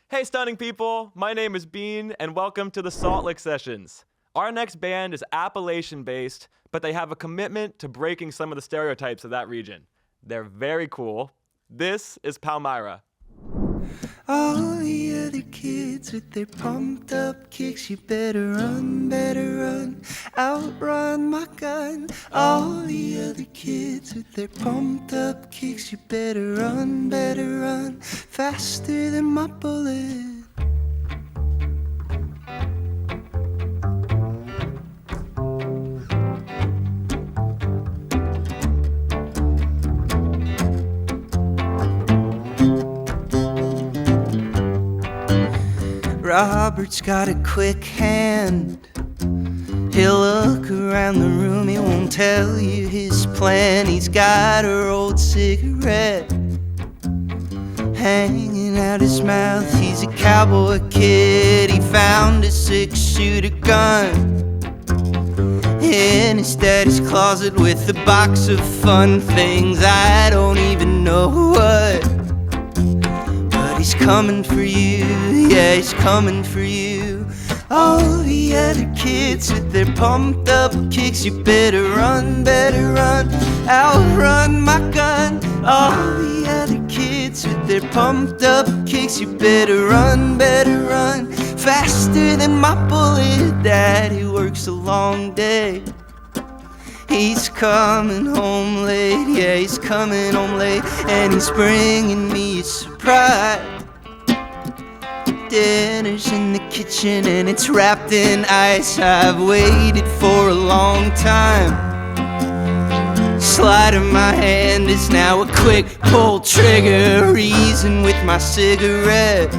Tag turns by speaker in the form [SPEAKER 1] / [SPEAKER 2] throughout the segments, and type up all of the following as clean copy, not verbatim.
[SPEAKER 1] Hey stunning people, my name is Beane and welcome to the Salt Lick Sessions. Our next band is Appalachian based, but they have a commitment to breaking some of the stereotypes of that region. They're very cool. This is Palmyra.
[SPEAKER 2] All the other kids with their pumped up kicks, you better run, outrun my gun. All the other kids with their pumped up kicks, you better run, faster than my bullet. Robert's got a quick hand. He'll look around the room, he won't tell you his plan. He's got a rolled cigarette hanging out his mouth. He's a cowboy kid, he found a 6-shooter gun in his daddy's closet with a box of fun things I don't even know what. He's coming for you, yeah, he's coming for you. All the other kids with their pumped up kicks, you better run, outrun my gun. All the other kids with their pumped up kicks, you better run, faster than my bullet. Daddy works a long day, he's coming home late, yeah, he's coming home late, and he's bringing me a surprise. Dinner's in the kitchen and it's wrapped in ice. I've waited for a long time. Sleight of my hand is now a quick pull trigger, reason with my cigarette.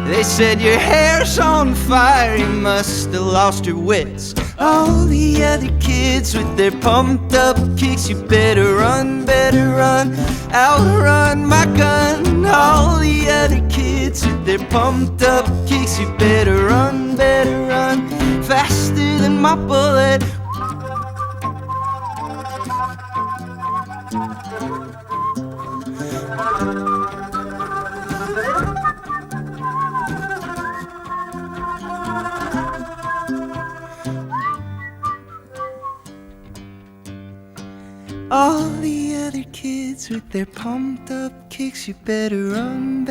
[SPEAKER 2] They said your hair's on fire, you must have lost your wits. All the other kids with their pumped up kicks, you better run, outrun my gun. All the other kids with their pumped up kicks, you better run, faster than my bullet. All the other kids with their pumped up kicks, you better run,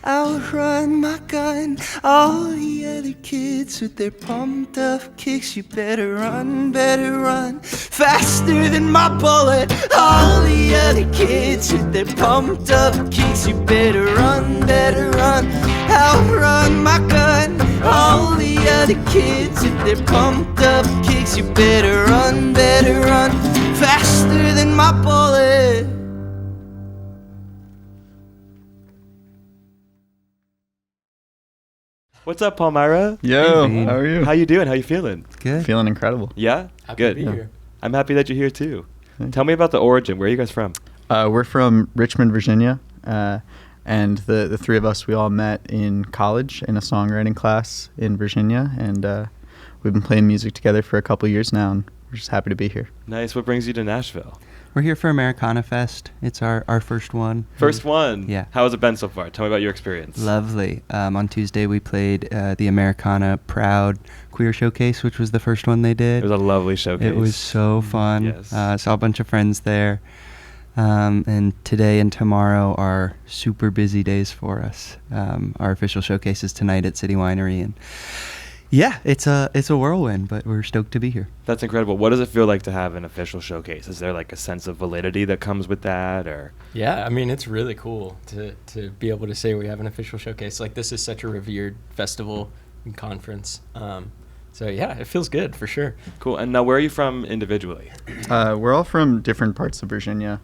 [SPEAKER 2] outrun my gun. All the other kids with their pumped up kicks, you better run, faster than my bullet. All the other kids with their pumped up kicks, you better run, outrun my gun. All the other kids with their pumped up kicks, you better run, faster than my bullet.
[SPEAKER 1] What's up, Palmyra?
[SPEAKER 3] Yo,
[SPEAKER 4] Hey,
[SPEAKER 3] how are you?
[SPEAKER 1] How you doing? How you feeling?
[SPEAKER 4] Good.
[SPEAKER 3] Feeling incredible.
[SPEAKER 1] Yeah?
[SPEAKER 5] Happy
[SPEAKER 1] Good.
[SPEAKER 5] to be here.
[SPEAKER 1] I'm happy that you're here too. Tell me about the origin. Where are you guys from?
[SPEAKER 3] We're from Richmond, Virginia, and the three of us, we all met in college in a songwriting class in Virginia, and we've been playing music together for a couple years now, and we're just happy to be here.
[SPEAKER 1] Nice. What brings you to Nashville?
[SPEAKER 4] We're here for Americana Fest. It's our first one.
[SPEAKER 1] First one?
[SPEAKER 4] Yeah.
[SPEAKER 1] How has it been so far? Tell me about your experience.
[SPEAKER 4] Lovely. On Tuesday we played the Americana Proud Queer Showcase, which was the first one they did.
[SPEAKER 1] It was a lovely showcase.
[SPEAKER 4] It was so fun.
[SPEAKER 1] Yes.
[SPEAKER 4] Saw a bunch of friends there. And today and tomorrow are super busy days for us. Our official showcase is tonight at City Winery, and yeah, it's a whirlwind, but we're stoked to be here.
[SPEAKER 1] That's incredible. What does it feel like to have an official showcase? Is there like a sense of validity that comes with that, or?
[SPEAKER 5] Yeah, I mean, it's really cool to be able to say we have an official showcase. Like, this is such a revered festival and conference. So yeah, it feels good for sure.
[SPEAKER 1] Cool. And now, where are you from individually?
[SPEAKER 3] We're all from different parts of Virginia.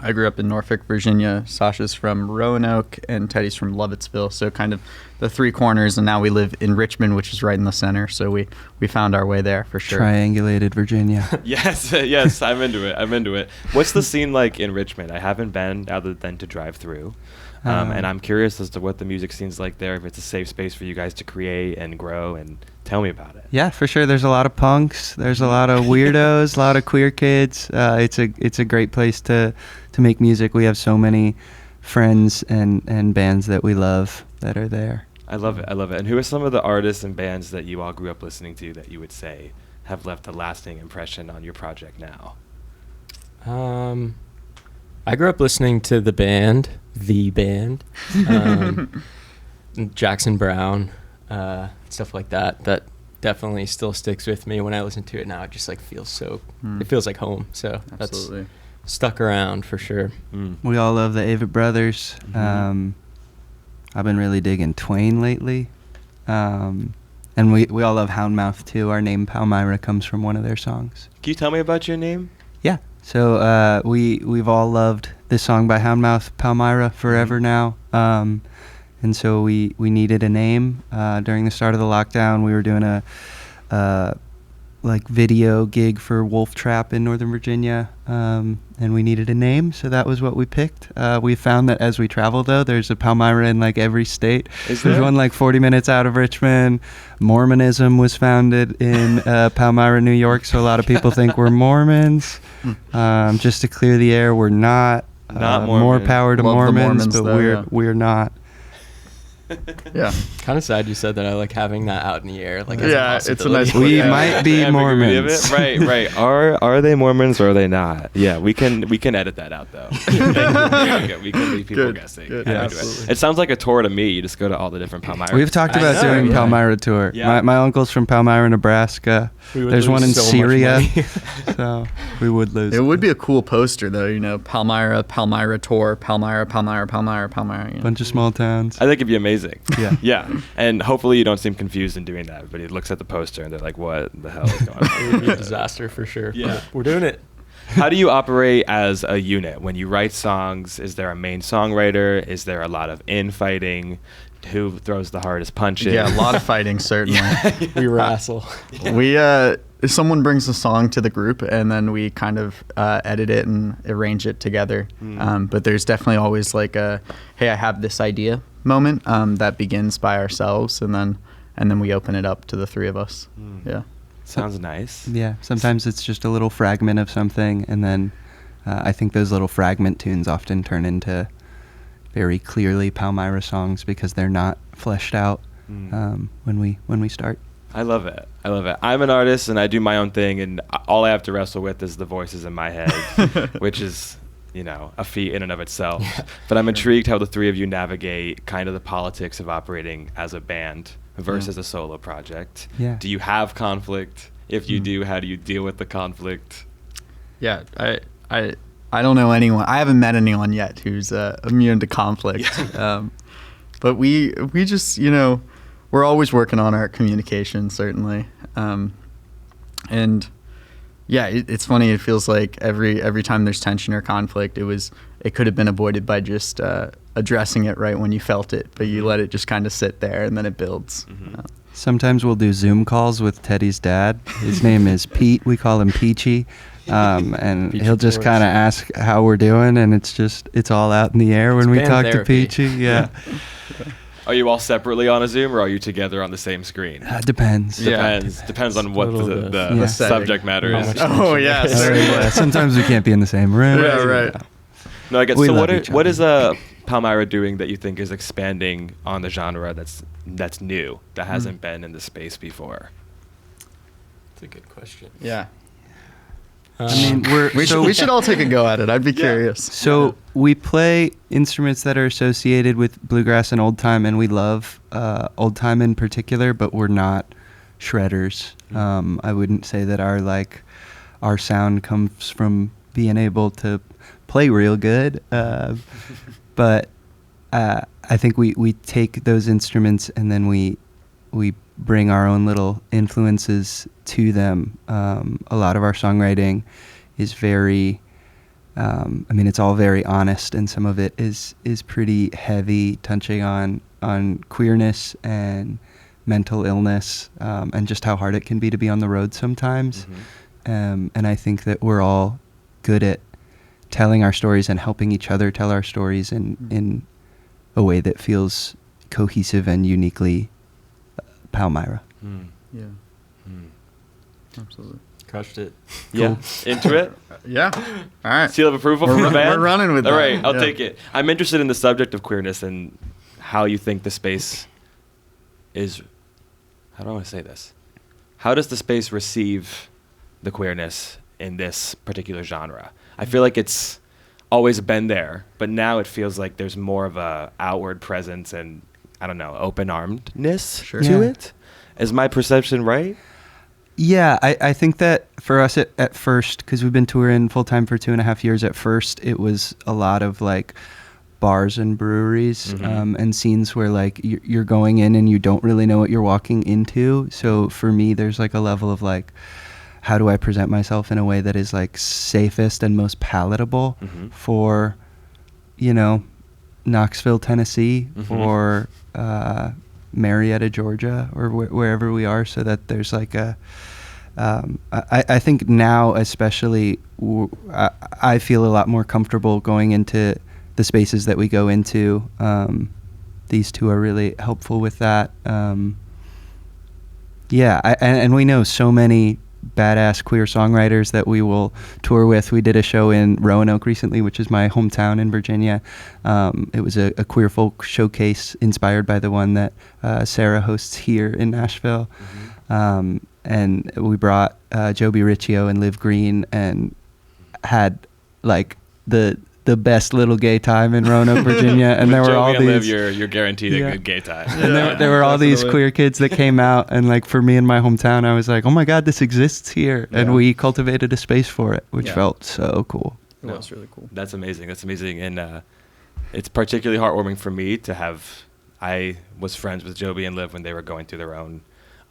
[SPEAKER 3] I grew up in Norfolk, Virginia. Sasha's from Roanoke, and Teddy's from Lovettsville. So kind of the three corners, and now we live in Richmond, which is right in the center. So we found our way there for sure.
[SPEAKER 4] Triangulated Virginia.
[SPEAKER 1] Yes, yes, I'm into it. What's the scene like in Richmond? I haven't been other than to drive through. And I'm curious as to what the music scene's like there, if it's a safe space for you guys to create and grow, and tell me about it.
[SPEAKER 4] Yeah, for sure. There's a lot of punks. There's a lot of weirdos, a lot of queer kids. It's a great place to make music. We have so many friends and bands that we love that are there.
[SPEAKER 1] I love it. I love it. And who are some of the artists and bands that you all grew up listening to that you would say have left a lasting impression on your project now?
[SPEAKER 5] I grew up listening to the band, Jackson Brown, stuff like that. That definitely still sticks with me. When I listen to it now, it just like feels it feels like home. So
[SPEAKER 3] Absolutely.
[SPEAKER 5] that's stuck around for sure.
[SPEAKER 4] We all love the Avett Brothers. I've been really digging Twain lately. And we all love Houndmouth too. Our name Palmyra comes from one of their songs.
[SPEAKER 1] Can you tell me about your name?
[SPEAKER 4] Yeah. So we've all loved this song by Houndmouth, Palmyra, forever now. And so we needed a name during the start of the lockdown. We were doing a video gig for Wolf Trap in Northern Virginia, and we needed a name, so that was what we picked. We found that as we travel, though, there's a Palmyra in like every state. There's one like 40 minutes out of Richmond. Mormonism was founded in Palmyra, New York, so a lot of people think we're Mormons. Just to clear the air, we're not.
[SPEAKER 1] Not
[SPEAKER 4] more
[SPEAKER 1] Mormon.
[SPEAKER 4] power to
[SPEAKER 3] Love the
[SPEAKER 4] Mormons,
[SPEAKER 3] Mormons,
[SPEAKER 4] but
[SPEAKER 3] though,
[SPEAKER 4] we're not.
[SPEAKER 3] Yeah.
[SPEAKER 5] Kind of sad you said that. I like having that out in the air. Like, as
[SPEAKER 3] Yeah,
[SPEAKER 5] a
[SPEAKER 3] it's a
[SPEAKER 5] possibility.
[SPEAKER 3] nice-
[SPEAKER 4] We
[SPEAKER 3] Yeah.
[SPEAKER 4] might be
[SPEAKER 1] Ambiguity of
[SPEAKER 4] Mormons.
[SPEAKER 1] it. Right. Are they Mormons or are they not? Yeah, we can edit that out though. We can leave people
[SPEAKER 3] Good,
[SPEAKER 1] guessing.
[SPEAKER 3] good,
[SPEAKER 1] Yeah,
[SPEAKER 3] absolutely.
[SPEAKER 1] it sounds like a tour to me. You just go to all the different Palmyra.
[SPEAKER 4] We've talked
[SPEAKER 5] I
[SPEAKER 4] about
[SPEAKER 5] know,
[SPEAKER 4] doing
[SPEAKER 5] yeah.
[SPEAKER 4] Palmyra tour.
[SPEAKER 1] Yeah.
[SPEAKER 4] My uncle's from Palmyra, Nebraska.
[SPEAKER 5] We would
[SPEAKER 4] There's one in
[SPEAKER 5] lose so much
[SPEAKER 4] Syria,
[SPEAKER 5] money.
[SPEAKER 4] so we would lose.
[SPEAKER 3] It would be a cool poster, though. Palmyra tour, Palmyra.
[SPEAKER 4] Bunch of small towns.
[SPEAKER 1] I think it'd be amazing.
[SPEAKER 4] Yeah.
[SPEAKER 1] Yeah, and hopefully you don't seem confused in doing that. Everybody looks at the poster and they're like, "What the hell is going
[SPEAKER 5] It would be a
[SPEAKER 1] on?"
[SPEAKER 5] disaster for sure.
[SPEAKER 1] Yeah.
[SPEAKER 5] But we're doing it.
[SPEAKER 1] How do you operate as a unit when you write songs? Is there a main songwriter? Is there a lot of infighting? Who throws the hardest punches?
[SPEAKER 3] Yeah, a lot of fighting, certainly.
[SPEAKER 5] We wrestle.
[SPEAKER 3] Someone brings a song to the group, and then we kind of edit it and arrange it together. But there's definitely always like a, hey, I have this idea moment that begins by ourselves, and then we open it up to the three of us. Yeah.
[SPEAKER 1] Sounds nice.
[SPEAKER 4] Yeah, sometimes it's just a little fragment of something, and then I think those little fragment tunes often turn into very clearly Palmyra songs because they're not fleshed out when we start.
[SPEAKER 1] I love it. I'm an artist and I do my own thing, and all I have to wrestle with is the voices in my head, which is, a feat in and of itself. But I'm intrigued how the three of you navigate kind of the politics of operating as a band versus a solo project.
[SPEAKER 4] Yeah.
[SPEAKER 1] Do you have conflict? If you do, how do you deal with the conflict?
[SPEAKER 3] Yeah, I don't know anyone. I haven't met anyone yet who's immune to conflict. But we just, we're always working on our communication, certainly. And yeah, it's funny. It feels like every time there's tension or conflict, it could have been avoided by just addressing it right when you felt it, but you let it just kind of sit there and then it builds.
[SPEAKER 4] Sometimes we'll do Zoom calls with Teddy's dad. His name is Pete. We call him Peachy. And
[SPEAKER 5] Peachy
[SPEAKER 4] he'll just
[SPEAKER 5] Torres.
[SPEAKER 4] kind of ask how we're doing, and it's all out in the air when we
[SPEAKER 5] band
[SPEAKER 4] talk
[SPEAKER 5] therapy.
[SPEAKER 4] to Peachy. Yeah.
[SPEAKER 1] Are you all separately on a Zoom, or are you together on the same screen?
[SPEAKER 4] Depends.
[SPEAKER 3] Yeah.
[SPEAKER 1] Depends on what
[SPEAKER 5] little
[SPEAKER 1] the
[SPEAKER 5] bit.
[SPEAKER 1] the
[SPEAKER 4] Yeah.
[SPEAKER 1] subject matter
[SPEAKER 5] How
[SPEAKER 1] is.
[SPEAKER 5] much
[SPEAKER 3] Oh, yeah, certainly.
[SPEAKER 4] Yeah, sometimes we can't be in the same room.
[SPEAKER 3] Yeah, right.
[SPEAKER 1] No, I get.
[SPEAKER 4] We
[SPEAKER 1] So
[SPEAKER 4] love
[SPEAKER 1] what
[SPEAKER 4] each
[SPEAKER 1] what
[SPEAKER 4] other.
[SPEAKER 1] is Palmyra doing that you think is expanding on the genre that's new, that hasn't been in the space before?
[SPEAKER 5] That's a good question.
[SPEAKER 3] Yeah.
[SPEAKER 4] I mean,
[SPEAKER 3] We should all take a go at it. I'd be curious.
[SPEAKER 4] So we play instruments that are associated with bluegrass and old time, and we love old time in particular, but we're not shredders. I wouldn't say that our sound comes from being able to play real good, but I think we take those instruments and then we bring our own little influences to them. A lot of our songwriting is very, it's all very honest, and some of it is pretty heavy, touching on queerness and mental illness, and just how hard it can be to be on the road sometimes. And I think that we're all good at telling our stories and helping each other tell our stories in a way that feels cohesive and uniquely Palmyra.
[SPEAKER 3] Yeah. Absolutely.
[SPEAKER 5] Crushed it.
[SPEAKER 1] Yeah. Into it?
[SPEAKER 3] Yeah. All right.
[SPEAKER 1] Seal of approval from the band?
[SPEAKER 3] We're running with
[SPEAKER 1] All
[SPEAKER 3] that.
[SPEAKER 1] right, I'll
[SPEAKER 3] Yeah.
[SPEAKER 1] take it. I'm interested in the subject of queerness and how you think the space is. How do I want to say this? How does the space receive the queerness in this particular genre? I feel like it's always been there, but now it feels like there's more of a outward presence and, I don't know, open-armedness
[SPEAKER 3] Sure.
[SPEAKER 1] to
[SPEAKER 4] Yeah.
[SPEAKER 1] it. Is my perception right?
[SPEAKER 4] Yeah, I think that for us at first, because we've been touring full time for 2.5 years, at first it was a lot of like bars and breweries and scenes where like you're going in and you don't really know what you're walking into. So for me, there's like a level of like, how do I present myself in a way that is like safest and most palatable for, you know, Knoxville, Tennessee, or Marietta, Georgia, or wherever we are, so that there's like a I think now especially I feel a lot more comfortable going into the spaces that we go into. These two are really helpful with that. Yeah, and we know so many badass queer songwriters that we will tour with. We did a show in Roanoke recently, which is my hometown in Virginia. It was a queer folk showcase inspired by the one that Sarah hosts here in Nashville. And we brought Joby Riccio and Liv Green and had like the best little gay time in Roanoke, Virginia. And there were all
[SPEAKER 1] and Liv,
[SPEAKER 4] these...
[SPEAKER 1] you're guaranteed a
[SPEAKER 4] Yeah.
[SPEAKER 1] good gay time.
[SPEAKER 4] And there were all these
[SPEAKER 3] Definitely.
[SPEAKER 4] queer kids that came out, and like for me in my hometown, I was like, oh my God, this exists here. And
[SPEAKER 3] Yeah.
[SPEAKER 4] we cultivated a space for it, which
[SPEAKER 3] Yeah.
[SPEAKER 4] felt so cool.
[SPEAKER 3] It was really cool.
[SPEAKER 1] That's amazing. That's amazing. And it's particularly heartwarming for me to have. I was friends with Joby and Liv when they were going through their own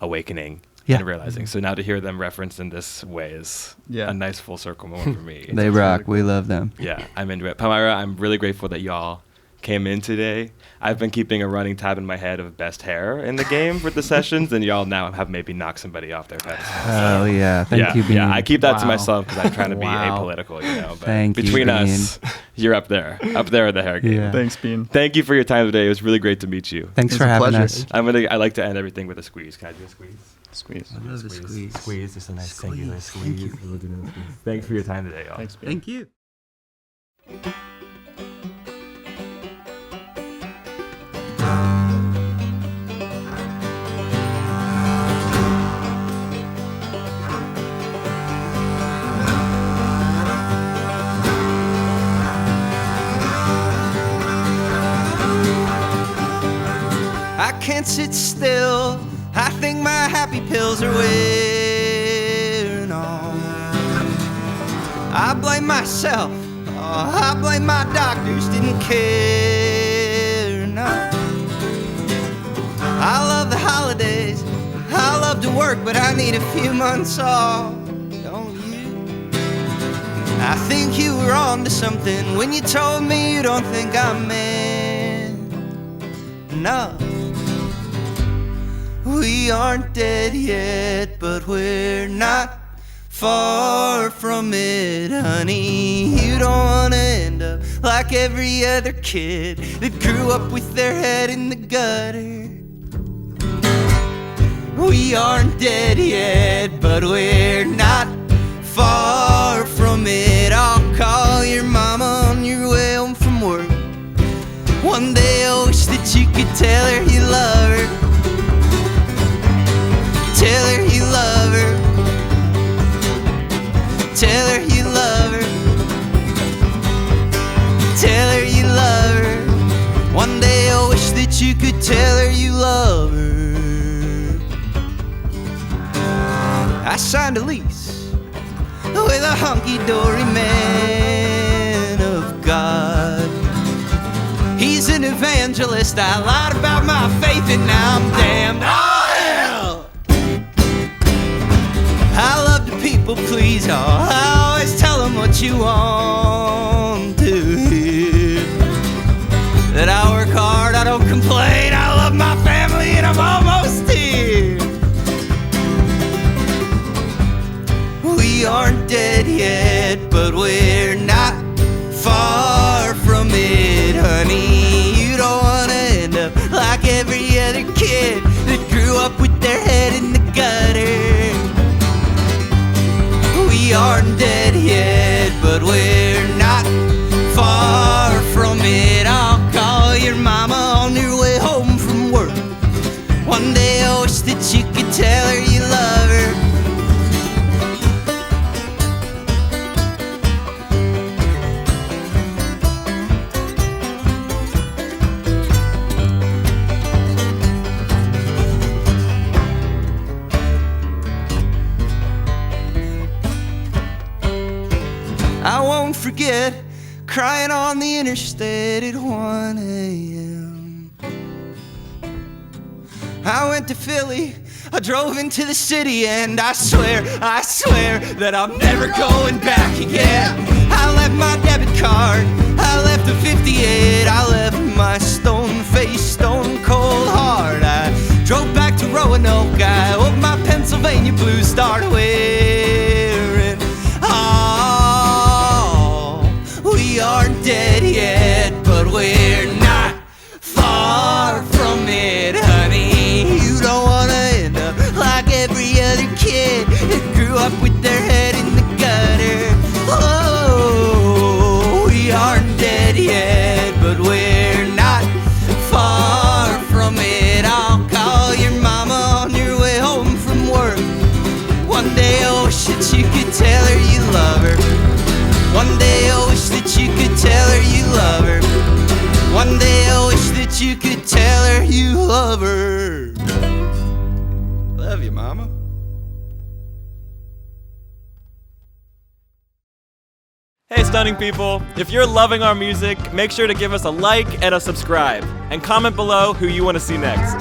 [SPEAKER 1] awakening
[SPEAKER 4] Yeah.
[SPEAKER 1] and realizing. So now to hear them referenced in this way is
[SPEAKER 3] Yeah.
[SPEAKER 1] a nice full circle moment for me.
[SPEAKER 4] They rock. We love them.
[SPEAKER 1] Yeah, I'm into it. Palmyra, I'm really grateful that y'all came in today. I've been keeping a running tab in my head of best hair in the game for the sessions, and y'all now have maybe knocked somebody off their pedestal.
[SPEAKER 4] Oh yeah, thank you, Beane.
[SPEAKER 1] Yeah, I keep that to
[SPEAKER 3] Wow.
[SPEAKER 1] myself because I'm trying to be
[SPEAKER 3] Wow.
[SPEAKER 1] apolitical, you know. But
[SPEAKER 4] Thank you,
[SPEAKER 1] between
[SPEAKER 4] Beane.
[SPEAKER 1] us, you're up there in the hair game.
[SPEAKER 4] Yeah.
[SPEAKER 3] Thanks, Beane.
[SPEAKER 1] Thank you for your time today. It was really great to meet you.
[SPEAKER 4] Thanks
[SPEAKER 3] It's
[SPEAKER 4] for
[SPEAKER 3] a
[SPEAKER 4] having
[SPEAKER 3] pleasure.
[SPEAKER 4] us.
[SPEAKER 1] I like to end everything with a squeeze. Can I do a squeeze?
[SPEAKER 3] Squeeze.
[SPEAKER 4] I love a squeeze.
[SPEAKER 1] Squeeze, just a nice singular
[SPEAKER 4] Squeeze.
[SPEAKER 1] squeeze. We'll do another squeeze. Thanks for your time today, y'all.
[SPEAKER 3] Thanks, Beane.
[SPEAKER 4] Thank you.
[SPEAKER 2] I can't sit still. I think my happy pills are wearing off. I blame myself. Oh, I blame my doctors. Didn't care enough. I love the holidays. I love to work, but I need a few months off. Don't you? I think you were on to something when you told me you don't think I meant enough. We aren't dead yet, but we're not far from it, honey. You don't wanna end up like every other kid that grew up with their head in the gutter. We aren't dead yet, but we're not far from it. I'll call your mama on your way home from work. One day I wish that you could tell her you love her. Tell her you love her. Tell her you love her. Tell her you love her. One day I wish that you could tell her you love her. I signed a lease with a hunky-dory man of God. He's an evangelist. I lied about my faith and now I'm damned. Oh, hell! I love to people please. Oh, I always tell them what you want to hear. That I work hard, I don't complain. I love my family and I'm almost here. We aren't dead yet, but we're not far from it, honey. You don't wanna end up like every other kid that grew up with their head in the gutter. tell her you love her. I won't forget crying on the interstate at 1 a.m. I went to Philly, I drove into the city, and I swear that I'm never going back again. I left my debit card, I left the 58, I left my stone-faced, stone-cold heart. I drove back to Roanoke, I hope my Pennsylvania blues started wearing. We aren't dead yet, but we're not far from it, honey. You don't wanna end up like every other kid that grew up with their head in the gutter. Oh, we aren't dead yet, but we're not far from it. I'll call your mama on your way home from work. One day I wish that you could tell her you love her. One day I wish that you could tell her you love her. One day I wish that you could tell her you love her. Love you, mama.
[SPEAKER 1] Hey, stunning people. If you're loving our music, make sure to give us a like and a subscribe. And comment below who you want to see next.